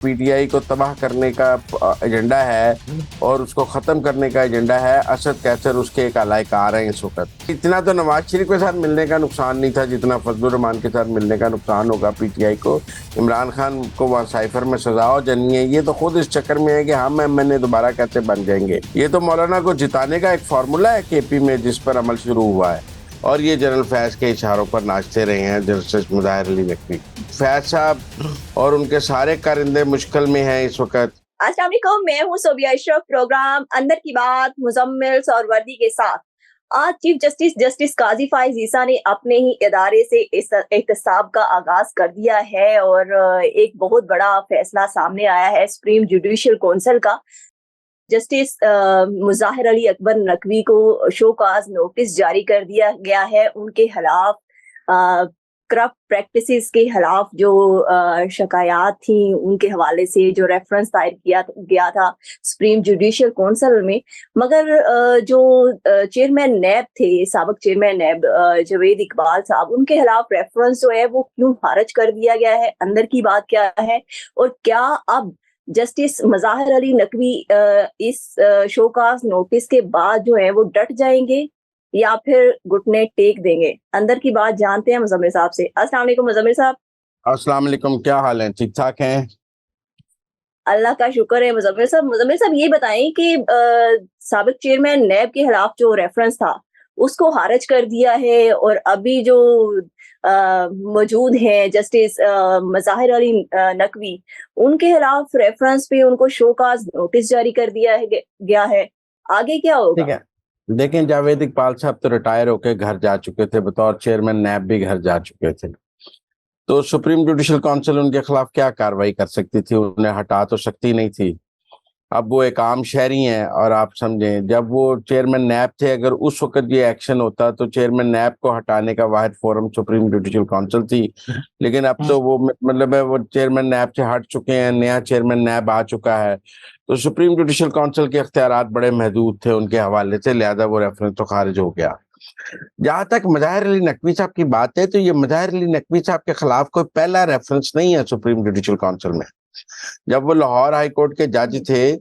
P T I کو تباہ کرنے کا ایجنڈا ہے اور اس کو ختم کرنے کا ایجنڈا ہے۔ اسد قیصر اس کے ایک اعلی کار ہیں اس وقت۔ اتنا تو نواز شریف کے ساتھ ملنے کا نقصان نہیں تھا جتنا فضل الرحمان کے ساتھ ملنے کا نقصان ہوگا پی ٹی آئی کو۔ عمران خان کو وہاں سائفر میں سزا ہو جانی ہے، یہ تو خود اس چکر میں ہے کہ ہم ایم این اے دوبارہ کیسے بن جائیں گے۔ یہ تو مولانا کو جتانے کا ایک فارمولا ہے کے پی میں جس پر عمل شروع ہوا ہے، اور یہ جنرل فیض کے اشاروں پر ناچتے رہے ہیں جسٹس مظاہر علی نقوی۔ فیض صاحب اور ان کے سارے کارندے مشکل میں ہیں اس وقت۔ السلام علیکم، میں ہوں صوبیہ اشرف، پروگرام اندر کی بات مزمل اور وردی کے ساتھ۔ آج چیف جسٹس قاضی فائز عیسیٰ نے اپنے ہی ادارے سے اس احتساب کا آغاز کر دیا ہے، اور ایک بہت بڑا فیصلہ سامنے آیا ہے سپریم جوڈیشل کونسل کا۔ جسٹس مظاہر علی اکبر نقوی کو شو کاز نوٹس جاری کر دیا گیا ہے۔ ان کے خلاف کرپٹ پریکٹسز کے خلاف جو شکایات تھیں ان کے حوالے سے جو ریفرنس دائر کیا گیا تھا سپریم جوڈیشل کونسل میں، مگر جو چیئرمین نیب تھے، سابق چیئرمین نیب جاوید اقبال صاحب، ان کے خلاف ریفرنس جو ہے وہ کیوں خارج کر دیا گیا ہے، اندر کی بات کیا ہے، اور کیا اب جسٹس مظاہر علی نقوی اس شوکاز نوٹس کے بعد جو ہے وہ ڈٹ جائیں گے یا پھر گھٹنے ٹیک دیں گے؟ اندر کی بات جانتے ہیں مزمل صاحب سے۔ السلام علیکم مزمل صاحب۔ السلام علیکم، کیا حال ہے؟ ٹھیک ٹھاک ہیں؟ اللہ کا شکر ہے مزمل صاحب۔ مزمل صاحب یہ بتائیں کہ سابق چیئرمین نیب کے خلاف جو ریفرنس تھا اس کو خارج کر دیا ہے، اور ابھی جو موجود ہیں جسٹس مظاہر علی نقوی، ان کے خلاف ریفرنس پہ ان کو شو کاز نوٹس جاری کر دیا گیا ہے۔ آگے کیا ہوگا؟ ٹھیک ہے، دیکھیں جاوید اقبال صاحب تو ریٹائر ہو کے گھر جا چکے تھے، بطور چیئرمین نیب بھی گھر جا چکے تھے، تو سپریم جوڈیشل کونسل ان کے خلاف کیا کارروائی کر سکتی تھی؟ انہیں ہٹا تو سکتی نہیں تھی۔ اب وہ ایک عام شہری ہیں، اور آپ سمجھیں جب وہ چیئرمین نیب تھے، اگر اس وقت یہ ایکشن ہوتا تو چیئرمین نیب کو ہٹانے کا واحد فورم سپریم جوڈیشل کونسل تھی، لیکن اب تو وہ مطلب ہے وہ چیئرمین نیب سے ہٹ چکے ہیں، نیا چیئرمین نیب آ چکا ہے، تو سپریم جوڈیشل کونسل کے اختیارات بڑے محدود تھے ان کے حوالے سے، لہذا وہ ریفرنس تو خارج ہو گیا۔ جہاں تک مظاہر علی نقوی صاحب کی بات ہے، تو یہ مظاہر علی نقوی صاحب کے خلاف کوئی پہلا ریفرنس نہیں ہے سپریم جوڈیشل کونسل میں۔ جب وہ لاہور ہائی کورٹ کے جج تھے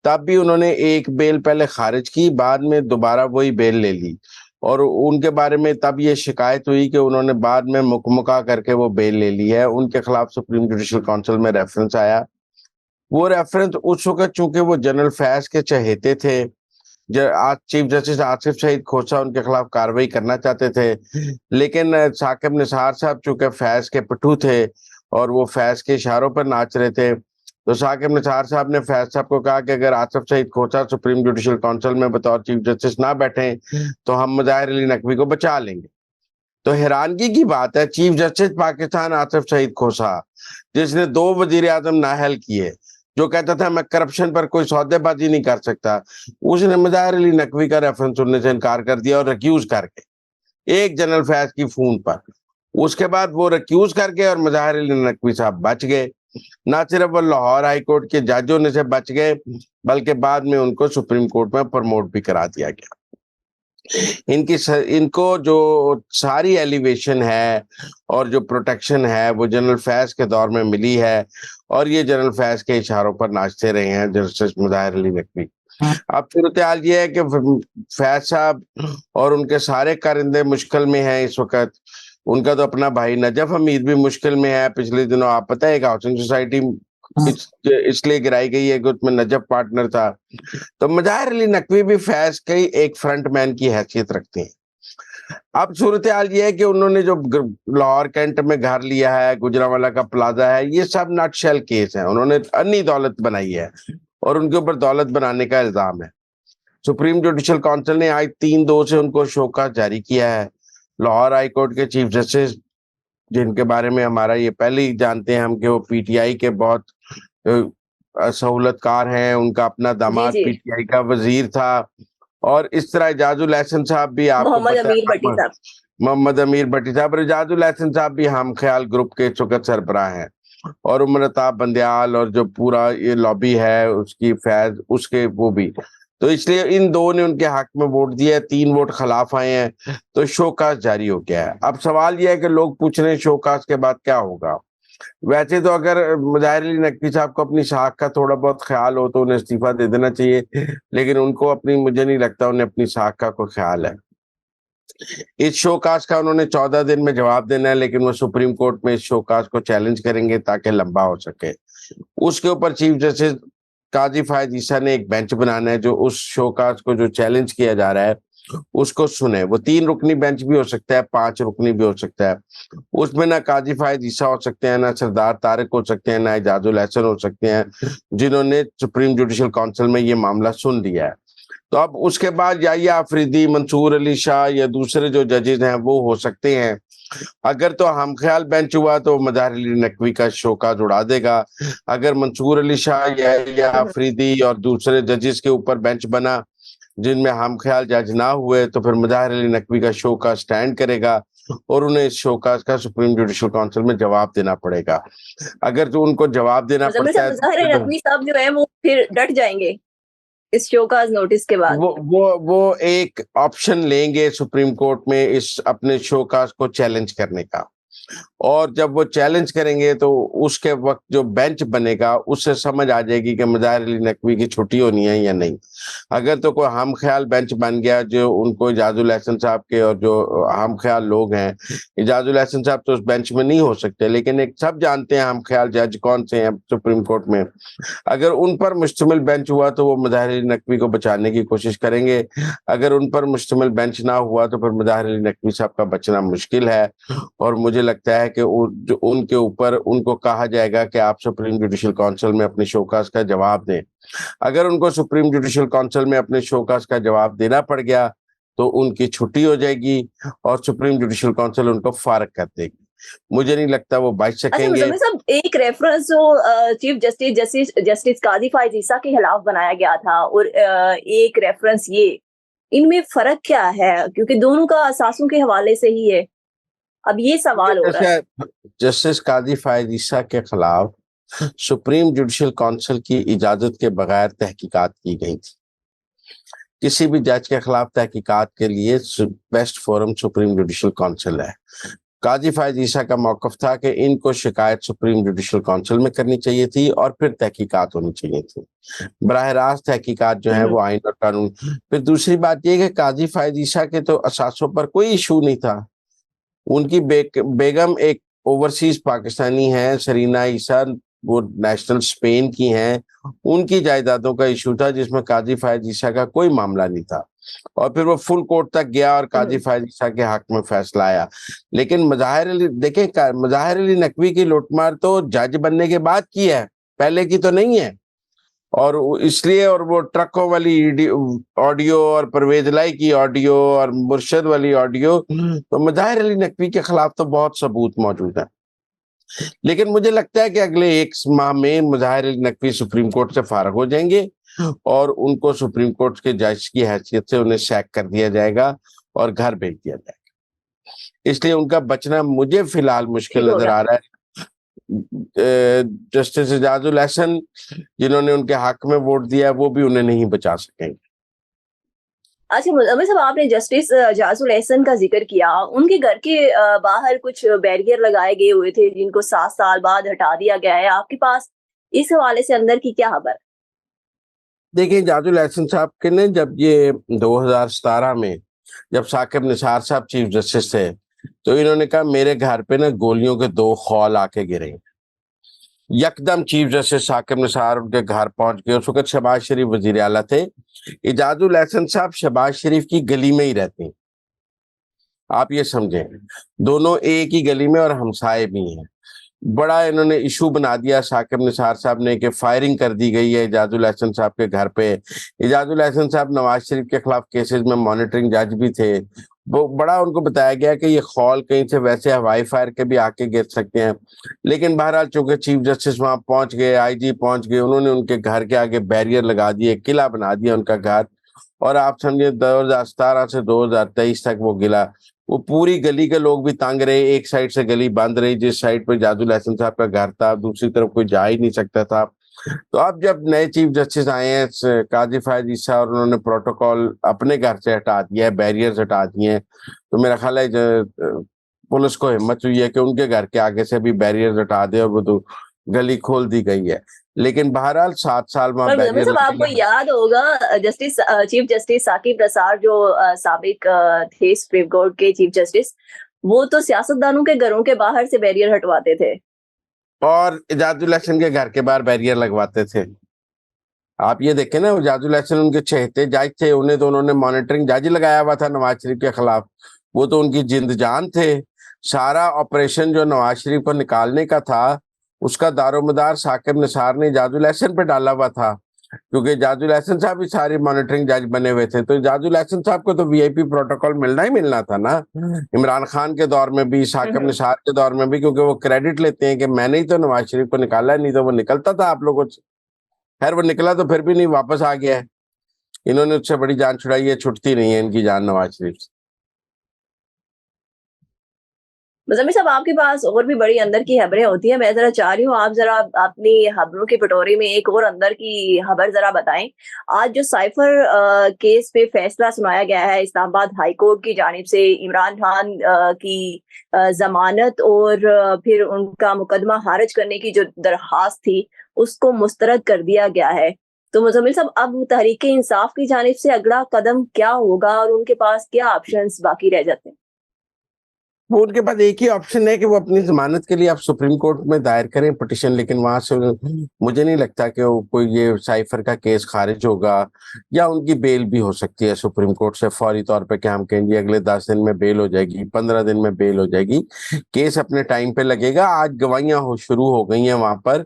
تب بھی انہوں نے ایک بیل پہلے خارج کی، بعد میں دوبارہ وہی بیل لے لی، اور ان کے بارے میں تب یہ شکایت ہوئی کہ انہوں نے بعد میں مکمکا کر کے وہ بیل لے لی ہے۔ ان کے خلاف سپریم جوڈیشل کونسل میں ریفرنس آیا، وہ ریفرنس اس وقت چونکہ وہ جنرل فیض کے چہیتے تھے، چیف جسٹس آصف سعید کھوسہ ان کے خلاف کارروائی کرنا چاہتے تھے، لیکن ثاقب نثار صاحب چونکہ فیض کے پٹھو تھے اور وہ فیض کے اشاروں پر ناچ رہے تھے، تو ثاقب نثار صاحب نے فیض صاحب کو کہا کہ اگر آصف سعید کھوسہ سپریم جوڈیشل کونسل میں بطور چیف جسٹس نہ بیٹھیں تو ہم مظاہر علی نقوی کو بچا لیں گے۔ تو حیرانگی کی بات ہے، چیف جسٹس پاکستان آصف سعید کھوسہ، جس نے 2 وزیر اعظم نااہل کیے، جو کہتا تھا میں کرپشن پر کوئی سودے بازی نہیں کر سکتا، اس نے مظاہر علی نقوی کا ریفرنس سننے سے انکار کر دیا، اور ریکیوز کر کے ایک جنرل فیض کی فون پر، اس کے بعد وہ ریکیوز کر کے اور مظاہر علی نقوی صاحب بچ گئے۔ نہ صرف وہ لاہور ہائی کورٹ کے ججوں نے سے بچ گئے، بلکہ بعد میں ان کو سپریم کورٹ میں پروموٹ بھی کرا دیا گیا۔ ان کو جو ساری ایلیویشن ہے اور جو پروٹیکشن ہے وہ جنرل فیض کے دور میں ملی ہے، اور یہ جنرل فیض کے اشاروں پر ناچتے رہے ہیں جسٹس مظاہر علی نقوی۔ اب صورتحال یہ ہے کہ فیض صاحب اور ان کے سارے کارندے مشکل میں ہیں اس وقت۔ ان کا تو اپنا بھائی نجف حمید بھی مشکل میں ہے، پچھلے دنوں آپ پتہ ہے ایک ہاؤسنگ سوسائٹی اس لیے گرائی گئی ہے کہ اس میں نجف پارٹنر تھا۔ تو مظاہر علی نقوی بھی فیض کے ایک فرنٹ مین کی حیثیت رکھتے ہیں۔ اب صورتحال یہ ہے کہ انہوں نے جو لاہور کینٹ میں گھر لیا ہے، گجرانوالہ کا پلازا ہے، یہ سب نٹ شیل کیس ہیں، انہوں نے انی دولت بنائی ہے اور ان کے اوپر دولت بنانے کا الزام ہے۔ سپریم جوڈیشل کونسل نے آج 3/2 سے ان کو شوکاز جاری کیا ہے۔ لاہور ہائی کورٹ کے چیف جسٹس، جن کے بارے میں ہمارا یہ پہلے ہی جانتے ہیں ہم کہ وہ پی ٹی آئی کے بہت سہولت کار ہیں، ان کا اپنا داماد پی ٹی آئی کا وزیر تھا، اور اس طرح اعجاز الاحسن صاحب بھی آپ کو پتہ ہے، محمد امیر بٹی صاحب اور اعجاز الاحسن صاحب بھی ہم خیال گروپ کے اس وقت سربراہ ہیں، اور عمر عطاب بندیال اور جو پورا یہ لابی ہے اس کی فیض اس کے وہ بھی، تو اس لیے ان 2 نے ان کے حق میں ووٹ دیا ہے، 3 ووٹ خلاف آئے ہیں، تو شوکاز جاری ہو گیا ہے۔ اب سوال یہ ہے کہ لوگ پوچھ رہے ہیں شوکاز کے بعد کیا ہوگا؟ वैसे तो अगर मुजाहिर अली नकवी साहब को अपनी साख का थोड़ा बहुत ख्याल हो तो उन्हें इस्तीफा दे देना चाहिए, लेकिन उनको अपनी, मुझे नहीं लगता उन्हें अपनी साख का कोई ख्याल है। इस शोकाज का उन्होंने 14 दिन में जवाब देना है, लेकिन वो सुप्रीम कोर्ट में इस शोकाज को चैलेंज करेंगे ताकि लंबा हो सके। उसके ऊपर चीफ जस्टिस काजी फायद ईसा ने एक बेंच बनाना है जो उस शोकाज को जो चैलेंज किया जा रहा है उसको सुने। वो 3 रुकनी बेंच भी हो सकता है, 5 रुकनी भी हो सकता है। उसमें ना काजी फायद ईसा हो सकते हैं, ना सरदार तारिक हो सकते हैं, ना एजाजुल एहसन हो सकते हैं, जिन्होंने सुप्रीम जुडिशल काउंसिल में ये मामला सुन लिया है। तो अब उसके बाद याहिया अफरीदी, मंसूर अली शाह या दूसरे जो जजेस हैं वो हो सकते हैं। अगर तो हम ख्याल बेंच हुआ तो मुजाहिर अली नकवी का शोकाज उड़ा देगा। अगर मंसूर अली शाह या अफरीदी और दूसरे जजेस के ऊपर बेंच बना जिनमें हम ख्याल जज ना हुए तो फिर मुजाहिर अली नकवी का शोकाज स्टैंड करेगा और उन्हें इस शोकाज का सुप्रीम जुडिशल काउंसिल में जवाब देना पड़ेगा। अगर तो उनको जवाब देना मुजम्मिल पड़ता साहब, है मुजाहिर अली नकवी साहब जो है वो फिर डट जाएंगे इस शोकाज नोटिस के बाद। वो एक ऑप्शन लेंगे सुप्रीम कोर्ट में इस अपने शोकाज को चैलेंज करने का, और जब वो चैलेंज करेंगे तो उसके वक्त जो बेंच बनेगा उससे समझ आ जाएगी कि मुजाहिर अली नकवी की छुट्टी होनी है या नहीं। अगर तो कोई हम ख्याल बेंच बन गया जो उनको इजाजुल एहसन साहब के और जो हम ख्याल लोग हैं, इजाजुल एहसन साहब तो उस बेंच में नहीं हो सकते, लेकिन एक सब जानते हैं हम ख्याल जज कौन से हैं सुप्रीम कोर्ट में। अगर उन पर मुश्तमिल बेंच हुआ तो वो मुजाहिर अली नकवी को बचाने की कोशिश करेंगे। अगर उन पर मुश्तमिल बेंच ना हुआ तो फिर मुजाहिर अली नकवी साहब का बचना मुश्किल है, और मुझे लगता है कि जो उनके ऊपर उनको कहा जाएगा कि आप सुप्रीम जुडिशल काउंसिल में अपने शोकाज का जवाब दें। अगर उनको सुप्रीम जुडिशल काउंसिल में अपने शोकाज का जवाब देना पड़ गया तो उनकी छुट्टी हो जाएगी और सुप्रीम जुडिशल काउंसिल उनको फारग कर देगी। मुझे नहीं लगता वो बच अच्छा सकेंगे। मुजम्मिल साहब, एक रेफरेंस जो चीफ जस्टिस काजी फायद ईसा के खिलाफ बनाया गया था और एक रेफरेंस ये, इनमें फर्क क्या है? क्योंकि दोनों का असासों के हवाले से ही है। अब ये सवाल हो रहा है। जस्टिस काजी फायद ईसा के खिलाफ सुप्रीम जुडिशल काउंसिल की इजाजत के बगैर तहकीकात की गई थी। किसी भी जज के खिलाफ तहकीकात के लिए best forum supreme judicial council है। काजी फायद ईसा का मौकफ था कि इनको शिकायत सुप्रीम जुडिशल काउंसिल में करनी चाहिए थी और फिर तहकीकात होनी चाहिए थी। बराह रास्त तहकीकात जो है वो आइन और कानून। फिर दूसरी बात यह कि काजी फायद ईसा के तो असासों पर कोई इशू नहीं था। उनकी बेगम एक ओवरसीज पाकिस्तानी है, सरीना ईसा, वो नेशनल स्पेन की हैं। उनकी जायदादों का इशू था जिसमें काजी फायद ईसा का कोई मामला नहीं था, और फिर वो फुल कोर्ट तक गया और काजी फायद ईसा के हक में फैसला आया। लेकिन मुजाहिर अली, देखें, मुजाहिर अली नकवी की लूटमार तो जज बनने के बाद की है, पहले की तो नहीं है। और इसलिए, और वो ट्रकों वाली ऑडियो और परवेज लाई की ऑडियो और मुर्शद वाली ऑडियो, तो मुजाहिर अली नकवी के खिलाफ तो बहुत सबूत मौजूद है। लेकिन मुझे लगता है कि अगले 1 माह में मुजाहिर अली नकवी सुप्रीम कोर्ट से फारग हो जाएंगे और उनको सुप्रीम कोर्ट के जज की हैसियत से उन्हें सैक कर दिया जाएगा और घर भेज दिया जाएगा। इसलिए उनका बचना मुझे फिलहाल मुश्किल नजर आ रहा है। जस्टिस एजाजुल एहसन जिन्होंने उनके हक में वोट दिया वो भी उन्हें नहीं बचा सकेंगे। अच्छा मुजम्मिल साहब, आपने जस्टिस एजाजुल एहसन का जिक्र किया। उनके घर के बाहर कुछ बैरियर लगाए गए हुए थे जिनको 7 साल बाद हटा दिया गया है। आपके पास इस हवाले से अंदर की क्या खबर? देखिए, एजाजुल एहसन साहब के ने जब ये 2017 में जब साकिब निसार साहब चीफ जस्टिस थे तो इन्होंने कहा मेरे घर पे ना गोलियों के 2 खौल आके गिरे। यकदम चीफ जस्टिस साकिब निसार उनके घर पहुंच गए। उस वक्त शहबाज शरीफ वजीर आला थे। एजाजुल एहसन साहब शहबाज शरीफ की गली में ही रहते हैं, आप ये समझें, दोनों एक ही गली में और हमसाए भी हैं। बड़ा इन्होंने इशू बना दिया साकिब निसार साहब ने कि फायरिंग कर दी गई है एजाजुल एहसन साहब के घर पे। एजाजुल एहसन साहब नवाज शरीफ के खिलाफ केसेस में मॉनिटरिंग जज भी थे। वो बड़ा उनको बताया गया कि ये खौल कहीं से वैसे हवाई फायर के भी आके गिर सकते हैं। लेकिन बहरहाल चूंकि चीफ जस्टिस वहां पहुंच गए, आईजी पहुंच गए, उन्होंने उनके घर के आगे बैरियर लगा दिए, किला बना दिया उनका घर। और आप समझिए 2017 से 2023 तक वो गिला, वो पूरी गली के लोग भी तंग रहे। एक साइड से गली बंद रही, जिस साइड पे एजाजुल एहसन साहब का घर था दूसरी तरफ कोई जा ही नहीं सकता था। तो अब जब नए चीफ जस्टिस आए हैं काजी फायद ईसा और उन्होंने प्रोटोकॉल अपने घर से हटा दिया है, बैरियर्स हटा दिए हैं, तो मेरा ख्याल है पुलिस को हिम्मत हुई है कि उनके घर के आगे से भी बैरियर हटा दे और वो तो गली खोल दी गई है। लेकिन बहरहाल 7 साल वहाँ पर मुजम्मिल बैरियर साहब आपको लगे। याद होगा जस्टिस चीफ जस्टिस साकिब नसार जो साबिक थे सुप्रीम कोर्ट के चीफ जस्टिस, वो तो सियासतदानों के घरों के बाहर से बैरियर हटवाते थे। और इजाजुल हसन के घर के बाहर बैरियर लगवाते थे। आप ये देखें ना, इजाजुल हसन उनके चहेते जज थे, उन्हें तो उन्होंने मॉनिटरिंग जज लगाया हुआ था नवाज शरीफ के खिलाफ। वो तो उनकी जिंद जान थे। सारा ऑपरेशन जो नवाज शरीफ को निकालने का था, उसका दारोमदार साकिब निसार ने इजाजुल हसन पे डाला हुआ था, क्योंकि इजाजुल हसन साहब भी सारी मॉनिटरिंग जज बने हुए थे। तो इजाजुल हसन साहब को तो वीआईपी प्रोटोकॉल मिलना ही मिलना था ना, इमरान खान के दौर में भी, साकिब निसार के दौर में भी, क्योंकि वो क्रेडिट लेते हैं कि मैंने ही तो नवाज शरीफ को निकाला, नहीं तो वो निकलता था आप लोगों से। खैर वो निकला तो फिर भी नहीं, वापस आ गया है। इन्होंने उससे बड़ी जान छुड़ाई है, छुटती नहीं है इनकी जान नवाज शरीफ से। मुजम्मिल साहब आपके पास और भी बड़ी अंदर की खबरें होती हैं, मैं जरा चाह रही हूँ आप जरा अपनी खबरों की कटोरी में एक और अंदर की खबर जरा बताएं। आज जो साइफर केस पे फैसला सुनाया गया है इस्लामाबाद हाई कोर्ट की जानिब से, इमरान खान की जमानत और फिर उनका मुकदमा खारिज करने की जो दरखास्त थी उसको मुस्तरद कर दिया गया है। तो मुजम्मिल साहब अब तहरीक इंसाफ की जानिब से अगला कदम क्या होगा और उनके पास क्या ऑप्शंस बाकी रह जाते हैं? वो उनके पास एक ही ऑप्शन है कि वो अपनी जमानत के लिए आप सुप्रीम कोर्ट में दायर करें पिटिशन, लेकिन वहां से मुझे नहीं लगता कि वो कोई ये साइफर का केस खारिज होगा, या उनकी बेल भी हो सकती है सुप्रीम कोर्ट से फौरी तौर पे कि हम कहेंगे अगले 10 दिन में बेल हो जाएगी, 15 दिन में बेल हो जाएगी। केस अपने टाइम पे लगेगा। आज गवाहियां शुरू हो गई हैं वहां पर,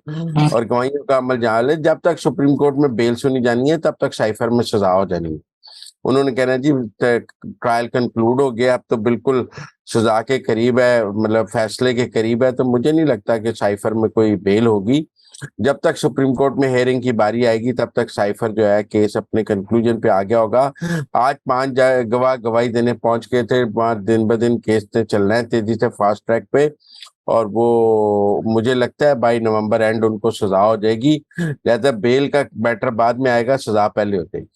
और गवाहियों का अमल जारी है। जब तक सुप्रीम कोर्ट में बेल सुनी जानी है तब तक साइफर में सजा हो जानी है। उन्होंने कहना जी ट्रायल कंक्लूड हो गया, अब तो बिल्कुल सजा के करीब है, मतलब फैसले के करीब है। तो मुझे नहीं लगता कि साइफर में कोई बेल होगी। जब तक सुप्रीम कोर्ट में हेयरिंग की बारी आएगी तब तक साइफर जो है केस अपने कंक्लूजन पे आ गया होगा। आज 5 गवाह गवाही देने पहुंच गए थे, वहां दिन ब दिन केस ने चलना है तेजी से फास्ट ट्रैक पे, और वो मुझे लगता है बाई नवंबर एंड उनको सजा हो जाएगी। लिहाजा बेल का मैटर बाद में आएगा, सजा पहले हो जाएगी।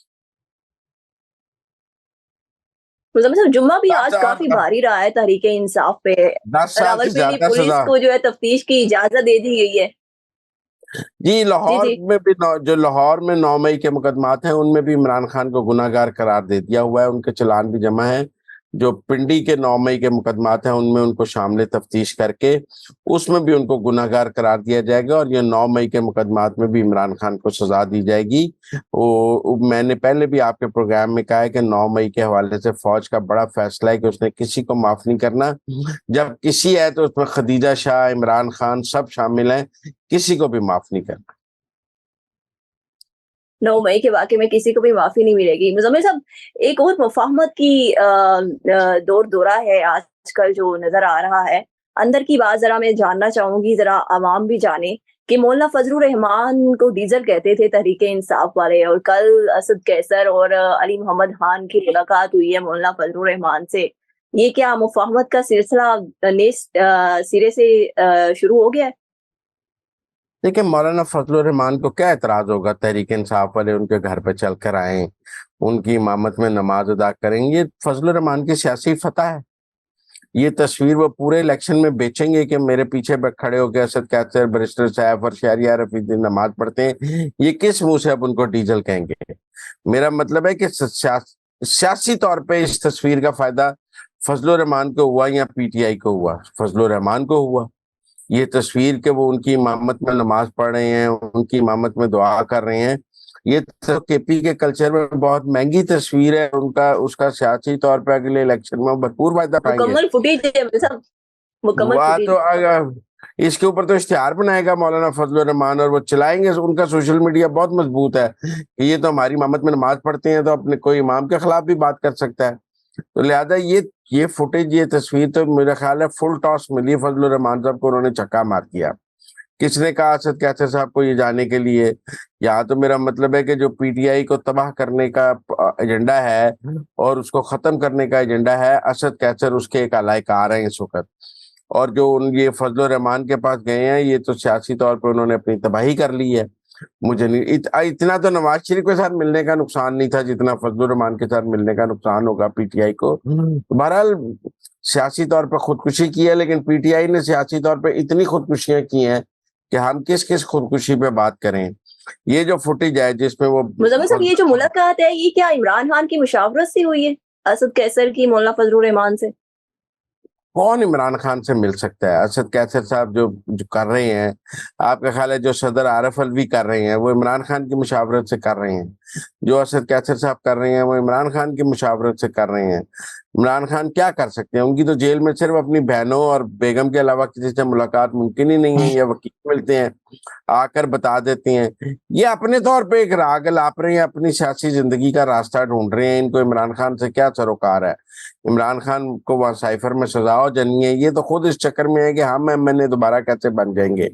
मुजम्मिल साहब जुम्मा भी 10 आज साल काफी का, भारी रहा है तहरीक इंसाफ पे। 10 साल से रावलपिंडी ज्यादा पुलिस सजा। को जो है तफ्तीश की इजाजत दे दी गई है। जी, जी लाहौर जी। में भी जो लाहौर में 9 मई के मुकदमात हैं उनमें भी इमरान खान को गुनाहगार करार दे दिया हुआ है, उनके चालान भी जमा है। जो पिंडी के 9 मई के मुकदमात हैं उनमें उनको शामिल तफ्तीश करके उसमें भी उनको गुनाहगार करार दिया जाएगा, और ये 9 मई के मुकदमात में भी इमरान खान को सजा दी जाएगी। मैंने पहले भी आपके प्रोग्राम में कहा है कि 9 मई के हवाले से फौज का बड़ा फैसला है कि उसने किसी को माफ नहीं करना। जब किसी है तो उसमें खदीजा शाह, इमरान खान सब शामिल हैं, किसी को भी माफ नहीं करना। 9 मई के वाक़े में किसी को भी माफ़ी नहीं मिलेगी। मुज़म्मिल साहब एक और मुफ़ाहमत की दौर दौरा है आजकल जो नज़र आ रहा है। अंदर की बात ज़रा मैं जानना चाहूँगी, ज़रा अवाम भी जाने कि मौलाना फज़लुर रहमान को डीज़ल कहते थे तहरीक इंसाफ वाले, और कल असद कैसर और अली मोहम्मद खान की मुलाकात हुई है मौलाना फज़लुर रहमान से। ये क्या मुफ़ाहमत का सिलसिला सिरे से शुरू हो गया है? देखिए, मौलाना फजलुर रहमान को क्या एतराज होगा, तहरीक इंसाफ वाले उनके घर पे चल कर आए, उनकी इमामत में नमाज अदा करेंगे। फजलुर रहमान की सियासी फतह है। ये तस्वीर वो पूरे इलेक्शन में बेचेंगे कि मेरे पीछे खड़े होकर असद कैसर, बैरिस्टर सैफ और शहरियार रफीदी नमाज पढ़ते हैं। ये किस मुंह से अब उनको डीजल कहेंगे? मेरा मतलब है कि सियासी तौर पे इस तस्वीर का फायदा फजलुर रहमान को हुआ या पीटीआई को हुआ? फजलुर रहमान को हुआ। ये तस्वीर के वो उनकी इमामत में नमाज पढ़ रहे हैं, उनकी इमामत में दुआ कर रहे हैं, ये तो केपी के कल्चर में बहुत महंगी तस्वीर है। उनका उसका सियासी तौर पे अगले इलेक्शन में भरपूर फायदा पाएंगे। मुकम्मल फुटेज है सब, मुकम्मल वह फुटेज। तो अगर इसके ऊपर तो इश्तिहार बनाएगा मौलाना फजलुर रहमान और वो चलाएंगे। उनका सोशल मीडिया बहुत मजबूत है कि ये तो हमारी इमामत में नमाज पढ़ते हैं, तो अपने कोई इमाम के खिलाफ भी बात कर सकता है। तो लिहाजा ये फुटेज, ये तस्वीर तो मेरा ख्याल है फुल टॉस मिली फजलुर रहमान साहब को, उन्होंने छक्का मार दिया। किसने कहा असद कैसर साहब को ये जाने के लिए? यहाँ तो मेरा मतलब है कि जो पीटीआई को तबाह करने का एजेंडा है और उसको खत्म करने का एजेंडा है, असद कैसर उसके एक अलायकार हैं इस वक्त। और जो ये फजलुर रहमान के पास गए हैं, ये तो सियासी तौर पर उन्होंने अपनी तबाही कर ली है। मुझे नहीं इतना तो नवाज शरीफ के साथ मिलने का नुकसान नहीं था जितना फजलुर रहमान के साथ मिलने का नुकसान होगा पीटीआई को। तो बहरहाल सियासी तौर पर खुदकुशी की है, लेकिन पीटीआई ने सियासी तौर पर इतनी खुदकुशियां की हैं कि हम किस किस खुदकुशी पे बात करें। ये जो फुटेज है जिसमें वो मुजम्मिल साहब, ये जो मुलाकात है ये क्या इमरान खान की मुशावरत से हुई है, असद कैसर की मौलाना फजलुर रहमान से? कौन इमरान खान से मिल सकता है? असद कैसर साहब जो कर रहे हैं, आपका ख्याल है जो सदर आरिफ अलवी कर रहे हैं वो इमरान खान की मुशावरत से कर रहे हैं? जो असद कैसर साहब कर रहे हैं वो इमरान खान की मुशावरत से कर रहे हैं? इमरान खान क्या कर सकते हैं? उनकी तो जेल में सिर्फ अपनी बहनों और बेगम के अलावा किसी से मुलाकात मुमकिन ही नहीं है, या वकील मिलते हैं आकर बता देते हैं। ये अपने तौर पे एक राग लाप रहे हैं, अपनी सियासी जिंदगी का रास्ता ढूंढ रहे हैं। इनको इमरान खान से क्या सरोकार है? इमरान खान को वहां साइफर में सजा हो जानी है, ये तो खुद इस चक्कर में है कि हम एमएनए दोबारा कैसे बन जाएंगे,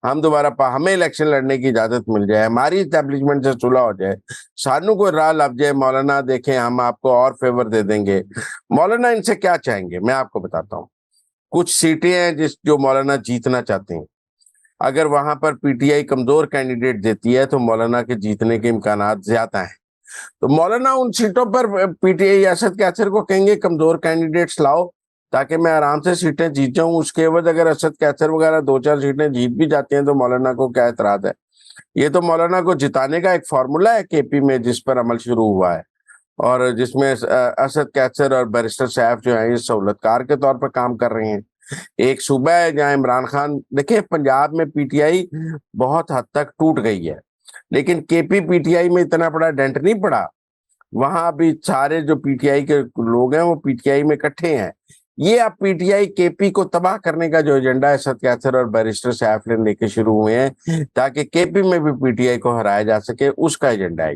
हम दोबारा हमें इलेक्शन लड़ने की इजाजत मिल जाए, हमारी एस्टेब्लिशमेंट से सुलह हो जाए, सानू को राह लग जाए, मौलाना देखें हम आपको और फेवर दे देंगे। मौलाना इनसे क्या चाहेंगे? मैं आपको बताता हूँ। कुछ सीटें हैं जो मौलाना जीतना चाहते हैं। अगर वहां पर पीटीआई कमजोर कैंडिडेट देती है तो मौलाना के जीतने के इम्कानात ज्यादा हैं। तो मौलाना उन सीटों पर पीटीआई असद कैसर को कहेंगे कमजोर कैंडिडेट्स लाओ ताकि मैं आराम से सीटें जीत जाऊं। उसके एवज अगर असद कैसर वगैरह 2-4 सीटें जीत भी जाती हैं तो मौलाना को क्या एतराज है? ये तो मौलाना को जिताने का एक फार्मूला है केपी में, जिस पर अमल शुरू हुआ है और जिसमें असद कैसर और बैरिस्टर सैफ जो है ये सहूलतकार के तौर पर काम कर रहे हैं। एक सूबा है जहां इमरान खान, देखिए पंजाब में पीटीआई बहुत हद तक टूट गई है, लेकिन केपी पीटीआई में इतना बड़ा डेंट नहीं पड़ा। वहां अभी सारे जो पीटीआई के लोग हैं वो पीटीआई में इकट्ठे हैं। ये अब पीटीआई केपी को तबाह करने का जो एजेंडा है असद कैसर और बैरिस्टर सैफ ने लेके शुरू हुए हैं ताकि केपी में भी पीटीआई को हराया जा सके, उसका एजेंडा है।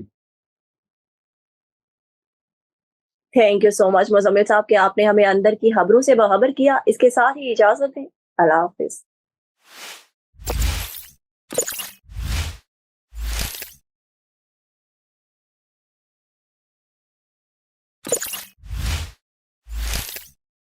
Thank you so much Muzammil साहब कि आपने हमें अंदर की खबरों से बाखबर किया। इसके साथ ही इजाजत दें, अल्लाह हाफिज।